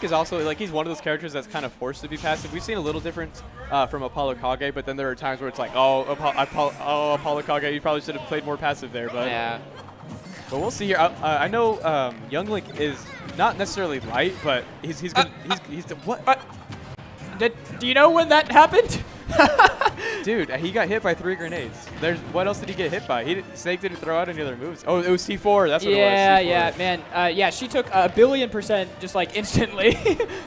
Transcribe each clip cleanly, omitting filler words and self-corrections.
is also like he's one of those characters that's kind of forced to be passive. We've seen a little difference from Apollo Kage, but then there are times where it's like, oh, Apollo Kage, you probably should have played more passive there. But yeah. But we'll see here. I know Young Link is not necessarily light, but he's what? Do you know when that happened? Dude, he got hit by 3 grenades. What else did he get hit by? Snake didn't throw out any other moves. Oh, it was C4. That's what it was. Yeah, man. Yeah, she took 1,000,000,000% just like instantly.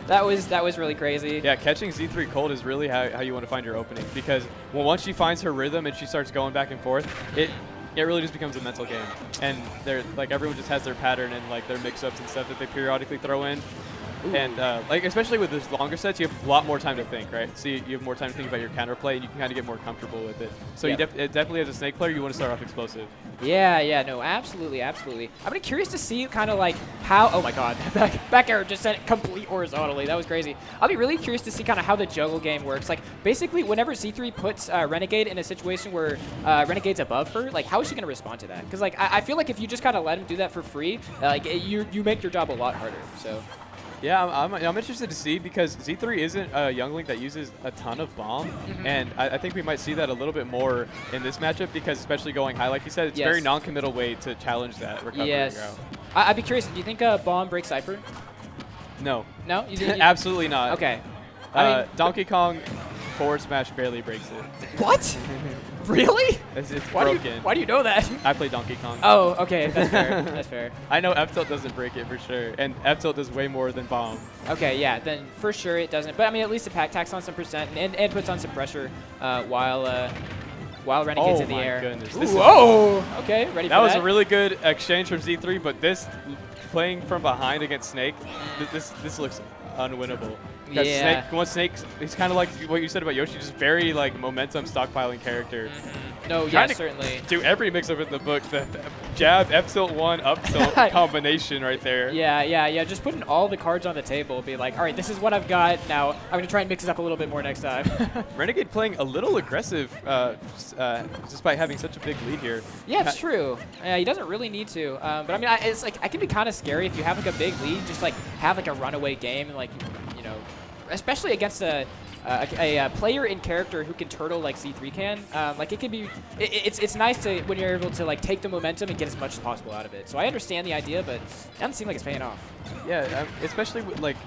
that was really crazy. Yeah, catching Z3 cold is really how you want to find your opening, because once she finds her rhythm and she starts going back and forth, it really just becomes a mental game. And like everyone just has their pattern and like their mix-ups and stuff that they periodically throw in. Ooh. And like especially with those longer sets, you have a lot more time to think, right? So you have more time to think about your counterplay, and you can kind of get more comfortable with it. So you definitely, as a Snake player, you want to start off explosive. Yeah, no, absolutely. I'm curious to see kind of like how. Oh my God, back air just sent it complete horizontally. That was crazy. I'll be really curious to see kind of how the juggle game works. Like basically, whenever Z3 puts Renegade in a situation where Renegade's above her, like how is she gonna respond to that? Because like I feel like if you just kind of let him do that for free, like you make your job a lot harder. So. Yeah, I'm interested to see, because Z3 isn't a Young Link that uses a ton of bomb, and I think we might see that a little bit more in this matchup, because especially going high, like you said, it's a very non-committal way to challenge that recovery. Yes. I'd be curious, do you think bomb breaks Cypher? No. No? Absolutely not. Okay. Donkey Kong forward smash barely breaks it. What? Really? It's broken. Why do you know that? I play Donkey Kong. Oh, okay. That's fair. That's fair. I know F-Tilt doesn't break it for sure, and F-Tilt does way more than bomb. Okay, yeah, then for sure it doesn't. But I mean, at least it tacks on some percent and puts on some pressure while Renegade's in the air. Oh my goodness. Whoa! Okay, ready for that? That was a really good exchange from Z3, but this playing from behind against Snake, this looks unwinnable. Yeah. Snake, he's kind of like what you said about Yoshi, just very like momentum stockpiling character. No, yeah, certainly. Do every mix-up in the book. The jab, F-tilt 1, up-tilt combination right there. Yeah. Just putting all the cards on the table. Be like, all right, this is what I've got. Now I'm going to try and mix it up a little bit more next time. Renegade playing a little aggressive despite having such a big lead here. Yeah, it's true. Yeah, he doesn't really need to. But I mean, it's like, I can be kind of scary if you have like a big lead, just like have like a runaway game and like, you know, especially against a player in character who can turtle like Z3 can. Like it can be, it's nice to when you're able to like take the momentum and get as much as possible out of it. So I understand the idea, but it doesn't seem like it's paying off. Yeah, especially with, like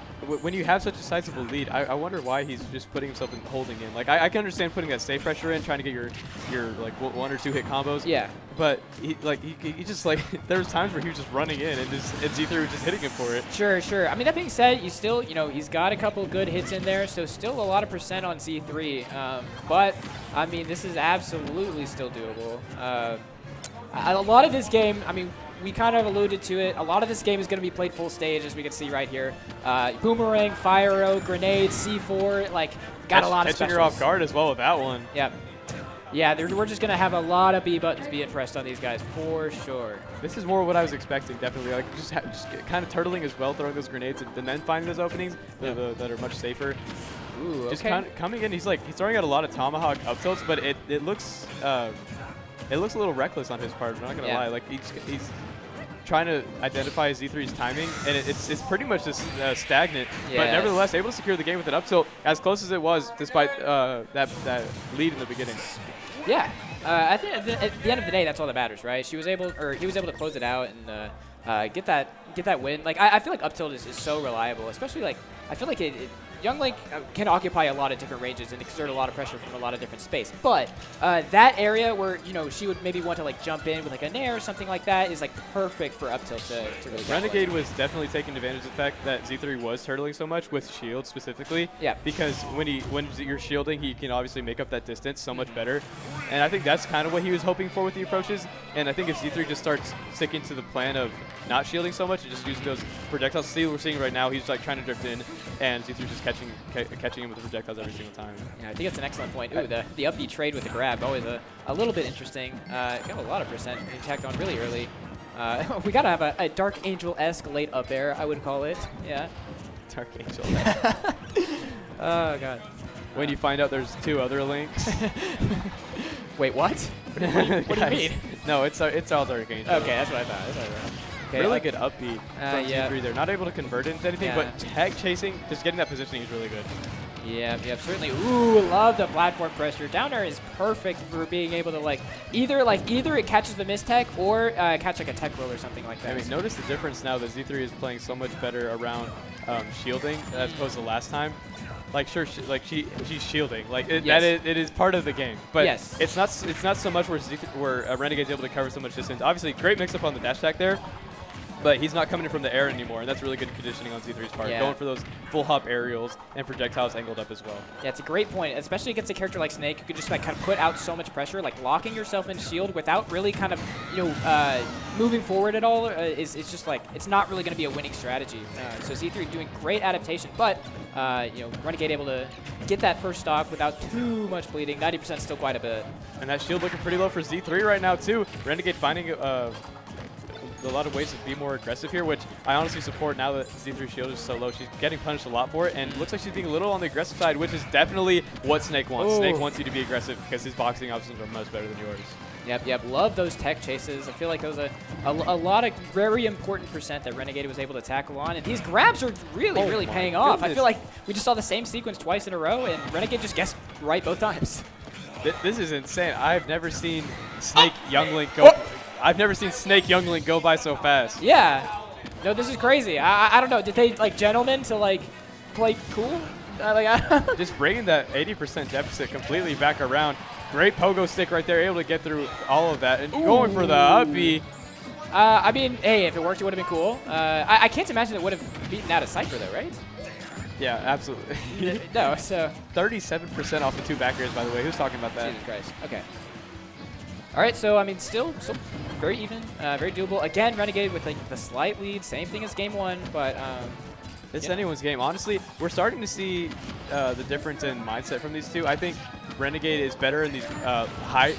when you have such a sizable lead, I wonder why he's just putting himself in holding in. Like I can understand putting that safe pressure in, trying to get your like 1 or 2 hit combos. Yeah. But he just like there was times where he was just running in and Z3 was just hitting him for it. Sure. I mean, that being said, you still, you know, he's got a couple good hits in there, so still a lot of percent on Z3. But I mean, this is absolutely still doable. A lot of this game, I mean, we kind of alluded to it. A lot of this game is going to be played full stage, as we can see right here. Boomerang, Fire Arrow, Grenade, C4, like, got a lot of specials. Catching her off guard as well with that one. Yep. Yeah, we're just going to have a lot of B buttons being pressed on these guys, for sure. This is more what I was expecting, definitely. Like, just kind of turtling as well, throwing those grenades, and then finding those openings that are much safer. Ooh, just kind of coming in, he's throwing out a lot of tomahawk up tilts, but it looks a little reckless on his part. I'm not gonna lie. Like he's trying to identify Z3's timing, and it's pretty much just stagnant. Yes. But nevertheless, able to secure the game with an up tilt as close as it was, despite that lead in the beginning. Yeah, I think at the end of the day, that's all that matters, right? He was able to close it out and get that win. Like I feel like up tilt is so reliable, especially like I feel like Young Link can occupy a lot of different ranges and exert a lot of pressure from a lot of different space. But that area where, you know, she would maybe want to like jump in with like a nair or something like that is like perfect for up tilt to really Renegade was definitely taking advantage of the fact that Z3 was turtling so much with shield specifically. Yeah. Because when you're shielding, he can obviously make up that distance so much better. And I think that's kind of what he was hoping for with the approaches. And I think if Z3 just starts sticking to the plan of not shielding so much and just using those projectiles, see what we're seeing right now, he's like trying to drift in, and Z3 just catching him with the projectiles every single time. Yeah, I think that's an excellent point. Ooh, the up B trade with the grab, always a little bit interesting. Got a lot of percent tacked on really early. We gotta have a Dark Angel-esque late up air, I would call it. Yeah. Dark Angel. Oh god. When you find out there's 2 other links. Wait, what? What do you mean? No, it's all Dark Angel. Okay, that's what I thought. Okay. Really good up B from yeah. Z3 there. Not able to convert it into anything, Yeah. but tag chasing, just getting that positioning is really good. Yep, certainly. Ooh, love the platform pressure. Down air is perfect for being able to either it catches the mistech or catch like a tech roll or something like that. I mean, notice the difference now that Z3 is playing so much better around shielding as opposed to last time. Like sure, she's shielding. Like it is part of the game, but it's not so much where Renegade's able to cover so much distance. Obviously, great mix up on the dash attack there. But he's not coming in from the air anymore, and that's really good conditioning on Z3's part. Yeah. Going for those full hop aerials and projectiles angled up as well. Yeah, it's a great point, especially against a character like Snake, who could just kind of put out so much pressure, locking yourself in shield without really kind of moving forward at all. Is just it's not really going to be a winning strategy. So Z3 doing great adaptation, but Renegade able to get that first stock without too much bleeding. 90% still quite a bit. And that shield looking pretty low for Z3 right now too. Renegade finding a lot of ways to be more aggressive here, which I honestly support now that Z3 shield is so low. She's getting punished a lot for it, and it looks like she's being a little on the aggressive side, which is definitely what Snake wants. Ooh. Snake wants you to be aggressive because his boxing options are much better than yours. Yep. Love those tech chases. I feel like those are a lot of very important percent that Renegade was able to tackle on, and these grabs are really paying off. I feel like we just saw the same sequence twice in a row, and Renegade just guessed right both times. This is insane. I've never seen Snake Youngling go. I've never seen Snake Youngling go by so fast. Yeah. No, this is crazy. I don't know. Did they gentlemen to play cool? Just bringing that 80% deficit completely back around. Great pogo stick right there, able to get through all of that and going for the up B. I mean, hey, if it worked, it would have been cool. I can't imagine it would have beaten out a Cypher though, right? Yeah, absolutely. No, so 37% off the two back airs, by the way. Who's talking about that? Jesus Christ. Okay. All right, so I mean, still very even, very doable. Again, Renegade with the slight lead, same thing as game one, but it's anyone's game. Honestly, we're starting to see the difference in mindset from these two. I think Renegade is better in these higher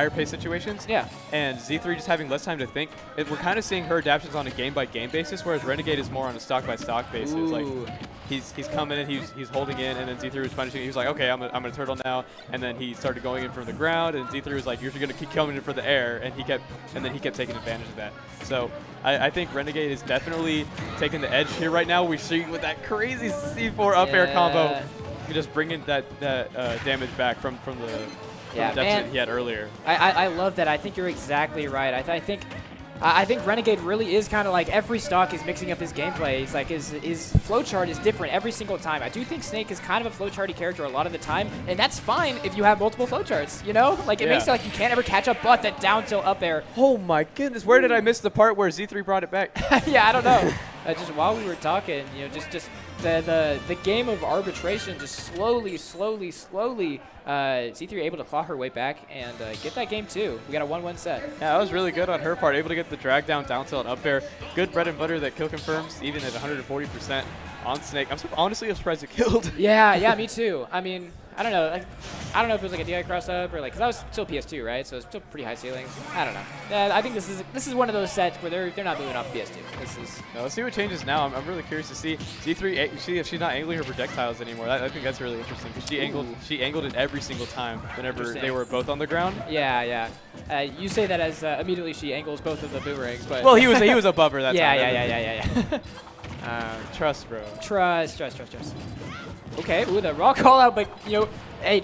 pace situations. Yeah. And Z3 just having less time to think. We're kind of seeing her adaptations on a game-by-game basis, whereas Renegade is more on a stock-by-stock basis. Ooh. Like he's coming in, he's holding in, and then Z3 was punishing. He was like, okay, I'm gonna turtle now, and then he started going in from the ground, and Z3 was like, you're gonna keep coming in for the air, and he kept taking advantage of that. So I think Renegade is definitely taking the edge here right now. We see with that crazy C4 up air combo, just bringing that damage back from the deficit he had earlier. I love that. I think you're exactly right. I think Renegade really is kind of like every stock is mixing up his gameplay. He's like his flowchart is different every single time. I do think Snake is kind of a flowcharty character a lot of the time, and that's fine if you have multiple flowcharts. You know, it makes it like you can't ever catch up, but that down tilt up air. Oh my goodness, where did I miss the part where Z3 brought it back? Yeah, I don't know. Just while we were talking, just the game of arbitration, just slowly, Z3 able to claw her way back and get that game too. We got a 1-1 set. Yeah, that was really good on her part. Able to get the drag down tilt up air. Good bread and butter that kill confirms, even at 140% on Snake. Honestly, I'm surprised it killed. Yeah, me too. I mean, I don't know. I don't know if it was like a DI cross up or because that was still PS2, right? So it's still pretty high ceilings. I don't know. I think this is one of those sets where they're not moving off PS2. Let's see what changes now. I'm really curious to see Z3 see if she's not angling her projectiles anymore. I think that's really interesting because she angled it every single time whenever they were both on the ground. Yeah. You say that as immediately she angles both of the boomerangs, but well, he was above her that time. Yeah. Trust, bro. Trust. Okay, the raw call out, but hey,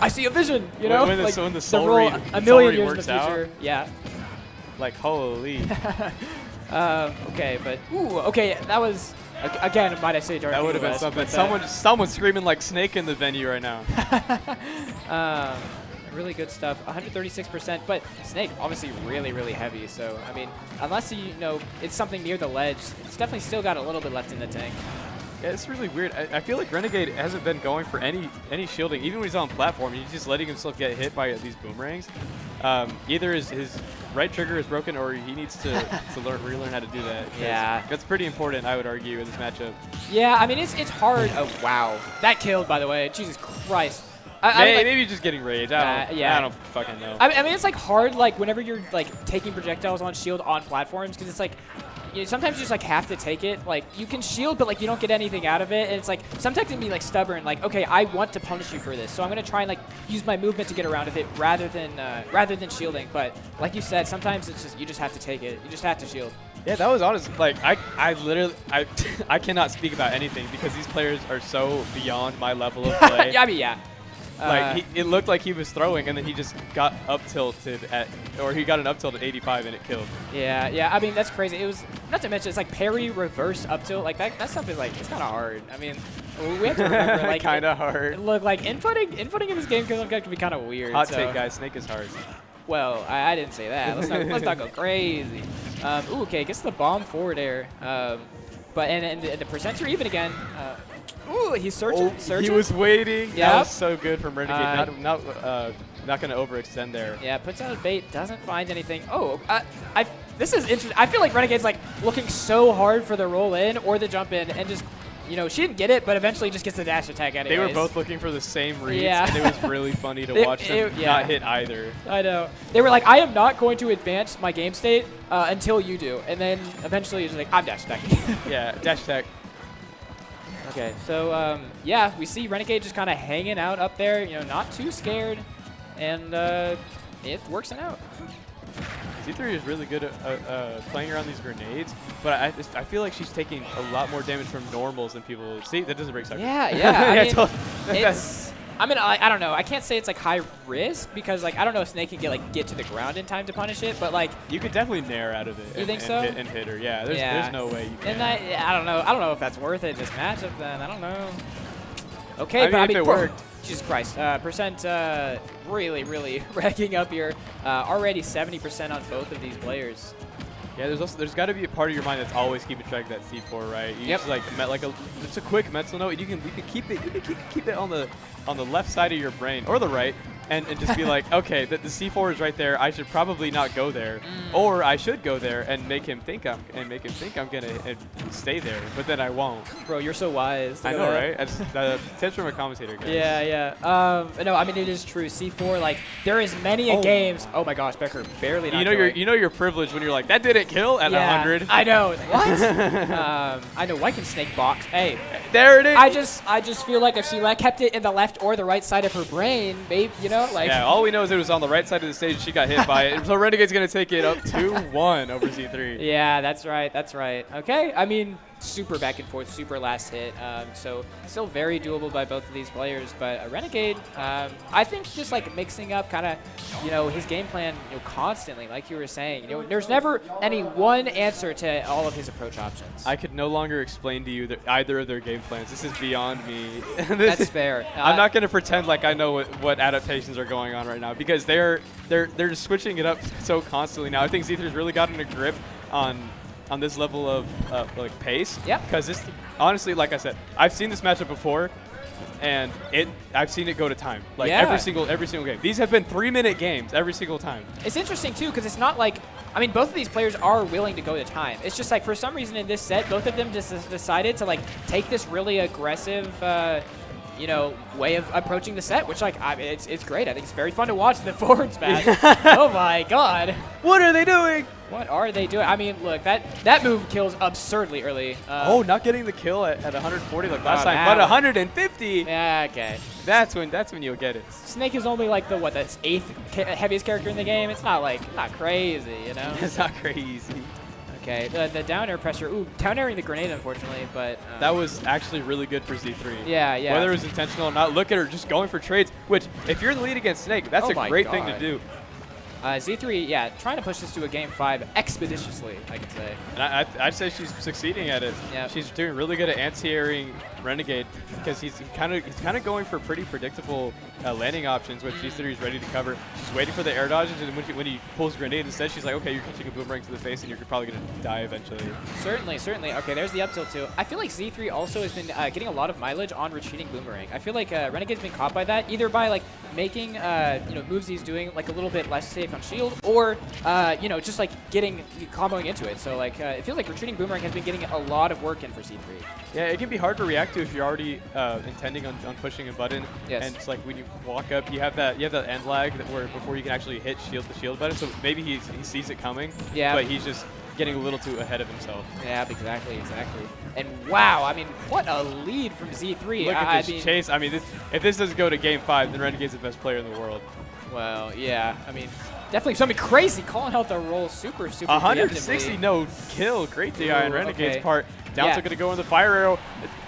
I see a vision. When the soul roll read a million years in works the future. Out, yeah. Like holy. Okay, but okay, that was again, might I say, during that would have been something. Someone screaming like Snake in the venue right now. Really good stuff. 136%, but Snake obviously really heavy. So I mean, unless it's something near the ledge, it's definitely still got a little bit left in the tank. Yeah, it's really weird. I feel like Renegade hasn't been going for any shielding. Even when he's on platform, he's just letting himself get hit by these boomerangs. Either his right trigger is broken or he needs to relearn how to do that. Yeah. That's pretty important, I would argue, in this matchup. Yeah, I mean, it's hard. Oh, wow. That killed, by the way. Jesus Christ. Maybe just getting rage. I don't fucking know. I mean, it's hard, whenever you're, taking projectiles on shield on platforms, because it's sometimes you just like have to take it. Like you can shield, but like you don't get anything out of it. And it's like sometimes it can be like stubborn. Like okay, I want to punish you for this, so I'm gonna try and like use my movement to get around of it rather than shielding. But like you said, sometimes it's just you just have to take it. You just have to shield. Yeah, that was honest. Like I literally I cannot speak about anything because these players are so beyond my level of play. Yeah, I mean, yeah. Like it looked like he was throwing, and then he just got up tilted or he got an up tilt at 85 and it killed. Yeah, yeah. I mean, that's crazy. It was not to mention it's like parry reverse up tilt. Like that stuff is like it's kind of hard. I mean, we have to remember like kind of hard. Look, like inputting in this game can be kind of weird. Hot take, guys. Snake is hard. Well, I didn't say that. Let's not go crazy. Ooh, okay, gets the bomb forward air. But and the percents are even again. Ooh, he's searching. He was waiting. Yep. That was so good from Renegade. Not going to overextend there. Yeah, puts out a bait, doesn't find anything. Oh, this is interesting. I feel like Renegade's like looking so hard for the roll in or the jump in, and just, you know, she didn't get it, but eventually just gets the dash attack anyways. They were both looking for the same reads, yeah. and it was really funny to watch them not hit either. I know. They were like, I am not going to advance my game state until you do, and then eventually it's like, I'm dash attacking. Yeah, dash attack. Okay, so yeah, we see Renegade just kind of hanging out up there, you know, not too scared, and it's working out. Z3 is really good at playing around these grenades, but I feel like she's taking a lot more damage from normals than people. See, that doesn't break sucker. Yeah, yeah. I mean, I don't know. I can't say it's like high risk because like I don't know if Snake can get to the ground in time to punish it, but like you could definitely nair out of it. You think so? And hit her. Yeah, there's no way you can. And I don't know. I don't know if that's worth it in this matchup. Then I don't know. Okay, I mean, if it worked. Jesus Christ. Percent really racking up here. Already 70% on both of these players. Yeah, there's got to be a part of your mind that's always keeping track of that C4, right? You just it's a quick mental note. You can keep it on the left side of your brain or the right, and just be like, okay, the C4 is right there. I should probably not go there, or I should go there and make him think I'm gonna stay there, but then I won't. Bro, you're so wise. I know, right? That's tips from a commentator, guys. Yeah. No, I mean it is true. C4, like there is many games. Oh my gosh, Becker barely. You know you're privileged when you're like that didn't kill at 100. I know. What? I know. Why can Snake box? Hey, there it is. I just feel like if she kept it in the left or the right side of her brain, maybe like. Yeah. All we know is it was on the right side of the stage. She got hit by it. So Renegade's gonna take it up 2-1 over Z3. Yeah, that's right. That's right. Okay. I mean, super back and forth, super last hit. So still very doable by both of these players. But Renegade, I think just like mixing up kind of, his game plan, constantly, like you were saying. There's never any one answer to all of his approach options. I could no longer explain to you either of their game plans. This is beyond me. That's fair. I'm not gonna pretend like I know what adaptations are going on right now because they're just switching it up so constantly now. I think Z3's really gotten a grip on this level of like pace. Yeah. Because this, honestly, like I said, I've seen this matchup before, and I've seen it go to time. Like every single game. These have been 3-minute games every single time. It's interesting too because it's not like, I mean, both of these players are willing to go to time. It's just like for some reason in this set, both of them just decided to like take this really aggressive. Way of approaching the set, which like I mean, it's great. I think it's very fun to watch the forward smash. Oh my god! What are they doing? What are they doing? I mean, look, that move kills absurdly early. Not getting the kill at 140 like last time, but 150. Yeah, okay. That's when you'll get it. Snake is only like the 8th heaviest character in the game. It's not crazy, It's not crazy. Okay, the down air pressure. Ooh, down airing the grenade, unfortunately, but that was actually really good for Z3. Yeah. Whether it was intentional or not, look at her just going for trades. Which, if you're in the lead against Snake, that's a great thing to do. Z3, trying to push this to a game 5 expeditiously, I could say. And I'd say she's succeeding at it. Yeah. She's doing really good at anti-airing Renegade because he's kind of going for pretty predictable landing options, which Z3 is ready to cover. She's waiting for the air dodges, and when he pulls grenade instead, she's like, okay, you're catching a boomerang to the face, and you're probably going to die eventually. Certainly. Okay, there's the up tilt too. I feel like Z3 also has been getting a lot of mileage on retreating boomerang. I feel like Renegade's been caught by that, either by like making moves he's doing like a little bit less safe on shield, or just like comboing into it. So like it feels like retreating boomerang has been getting a lot of work in for Z3. Yeah, it can be hard to react to if you're already intending on pushing a button. Yes. And it's like when you walk up, you have that end lag where before you can actually hit the shield button. So maybe he sees it coming. Yeah. But he's just getting a little too ahead of himself. Yeah, exactly. And wow, I mean, what a lead from Z3. Look at this chase. I mean, if this doesn't go to Game 5, then Renegade's the best player in the world. Well, yeah. I mean, definitely something crazy. Calling out the roll super 160 no kill. Great DI on Renegade's part. Down tilt gonna go in the fire arrow.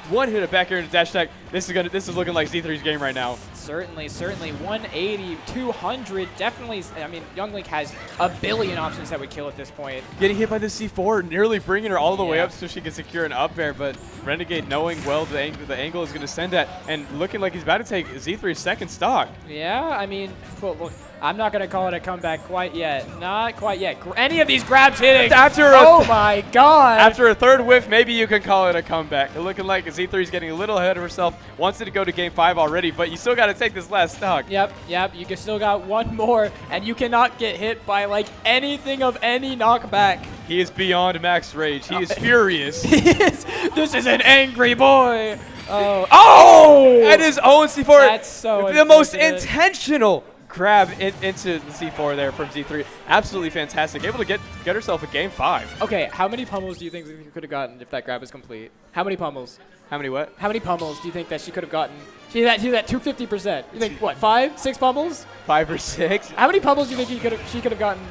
One hit of back air into dash attack. This is looking like Z3's game right now. Certainly. 180, 200. Definitely. I mean, Young Link has a billion options that would kill at this point. Getting hit by the C4, nearly bringing her all the way up so she can secure an up air, but Renegade knowing well the angle is going to send that, and looking like he's about to take Z3's second stock. Yeah, I mean, look, I'm not going to call it a comeback quite yet. Not quite yet. Any of these grabs hitting. Oh my god. After a third whiff, maybe you can call it a comeback. Looking like Z3's getting a little ahead of herself. Wants it to go to Game 5 already, but you still got to take this last stock. Yep. You can still got one more, and you cannot get hit by like anything of any knockback. He is beyond max rage. He is furious. This is an angry boy. Oh! At his own C4. That's so the most intentional grab into the C4 there from Z3. Absolutely fantastic. Able to get herself a Game 5. Okay, how many pummels do you think you could have gotten if that grab was complete? How many pummels? How many what? How many pummels do you think that she could have gotten? She's at 250%. You think, what, 5, 6 pummels? 5 or 6. How many pummels do you think she could have gotten?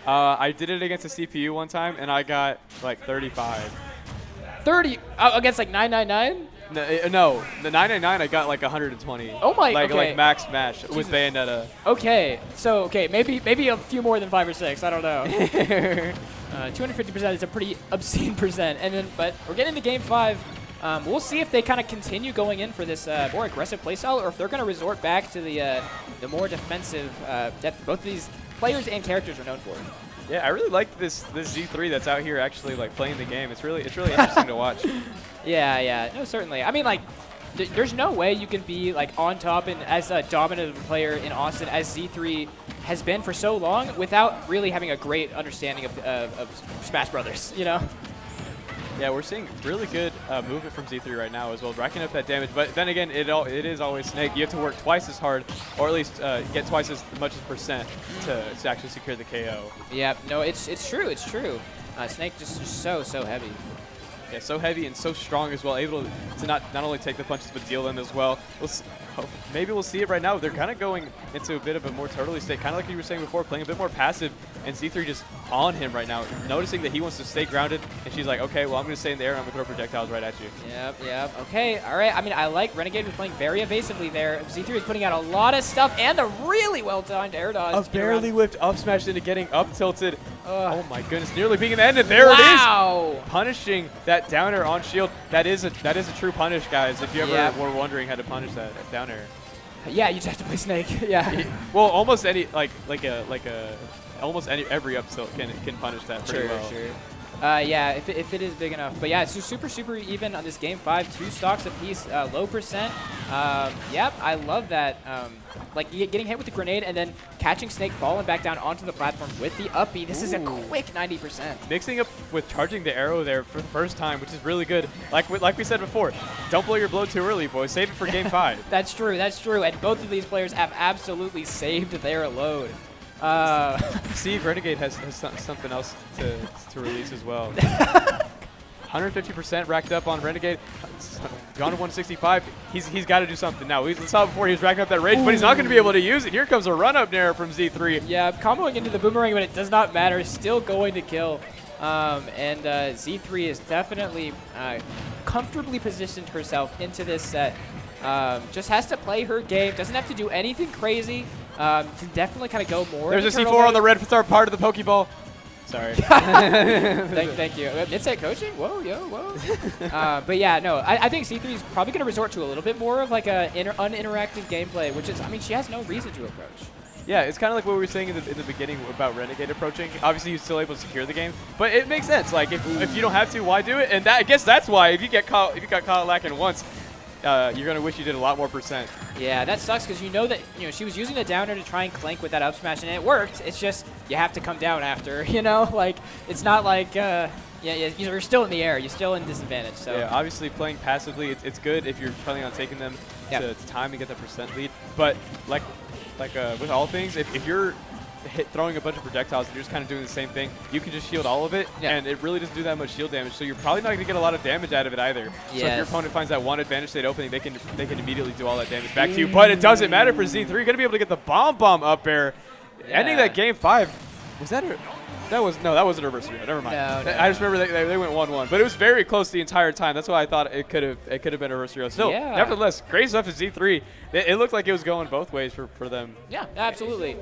I did it against a CPU one time, and I got like 35. 30 against like 999? No, the 999 I got like 120. Oh my! Like max match with Bayonetta. Okay, so maybe a few more than 5 or 6. I don't know. 250% is a pretty obscene percent, and then but we're getting into Game 5. We'll see if they kind of continue going in for this more aggressive playstyle, or if they're going to resort back to the more defensive depth both of these players and characters are known for. Yeah, I really like this Z3 that's out here actually like playing the game. It's really interesting to watch. Yeah, no, certainly. I mean, like, there's no way you can be like on top and as a dominant player in Austin as Z3 has been for so long without really having a great understanding of Smash Brothers. You know. Yeah, we're seeing really good movement from Z3 right now as well, racking up that damage. But then again, it is always Snake. You have to work twice as hard, or at least get twice as much as percent to actually secure the KO. Yeah, no, it's true. Snake just so heavy. Yeah, so heavy and so strong as well, able to not only take the punches but deal them as well. Maybe we'll see it right now. They're kind of going into a bit of a more turtley state, kind of like you were saying before, playing a bit more passive, and Z3 just on him right now, noticing that he wants to stay grounded, and she's like, okay, well, I'm going to stay in the air, and I'm going to throw projectiles right at you. Yep. Okay, all right. I mean, I like Renegade was playing very evasively there. Z3 is putting out a lot of stuff and a really well-timed air dodge. A barely whipped up smash into getting up tilted. Oh my goodness, nearly being in the end, and there it is! Punishing that down air on shield. That is a true punish, guys, if you ever were wondering how to punish that down air. Yeah, you just have to play Snake. Yeah. Well, almost any every up tilt can punish that pretty well. Sure. Yeah, if it is big enough. But yeah, it's just super even on this Game 5. 2 stocks apiece, low percent. Yep, I love that. Like getting hit with the grenade and then catching Snake falling back down onto the platform with the up B. This is a quick 90%. Mixing up with charging the arrow there for the first time, which is really good. Like we said before, don't blow your blow too early, boys. Save it for Game 5. That's true. And both of these players have absolutely saved their load. Steve, Renegade has something else to release as well. 150% racked up on Renegade. Gone to 165. He's got to do something now. We saw before he was racking up that rage, but he's not going to be able to use it. Here comes a run-up nair from Z3. Yeah, comboing into the boomerang, but it does not matter. Still going to kill. And Z3 is definitely comfortably positioned herself into this set. Just has to play her game. Doesn't have to do anything crazy. Can definitely kind of go more. There's a C4 on the red star part of the Pokeball. Sorry. Thank you. Mid-set coaching? Whoa, whoa. But yeah, no, I think C3 is probably going to resort to a little bit more of like a uninteractive gameplay, which is, I mean, she has no reason to approach. Yeah, it's kind of like what we were saying in the beginning about Renegade approaching. Obviously, he's still able to secure the game, but it makes sense. Like, if you don't have to, why do it? And I guess that's why if you got caught lacking once, you're going to wish you did a lot more percent. Yeah, that sucks because you know that she was using the downer to try and clank with that up smash, and it worked. It's just you have to come down after, Like, it's not like, you're still in the air. You're still in disadvantage. So yeah, obviously playing passively, it's good if you're planning on taking them to time to get the percent lead. But like with all things, if you're throwing a bunch of projectiles and you're just kind of doing the same thing, you can just shield all of it, and it really doesn't do that much shield damage. So you're probably not going to get a lot of damage out of it either. So if your opponent finds that one advantage state opening, they can immediately do all that damage back to you. But it doesn't matter for Z3. You're going to be able to get the bomb up air, ending that game 5. Was that a... That wasn't a reverse real. Never mind. No. I just remember they went 1-1, but it was very close the entire time. That's why I thought it could have been a reverse real. Still, nevertheless, great stuff to Z3. It looked like it was going both ways for them. Yeah, absolutely.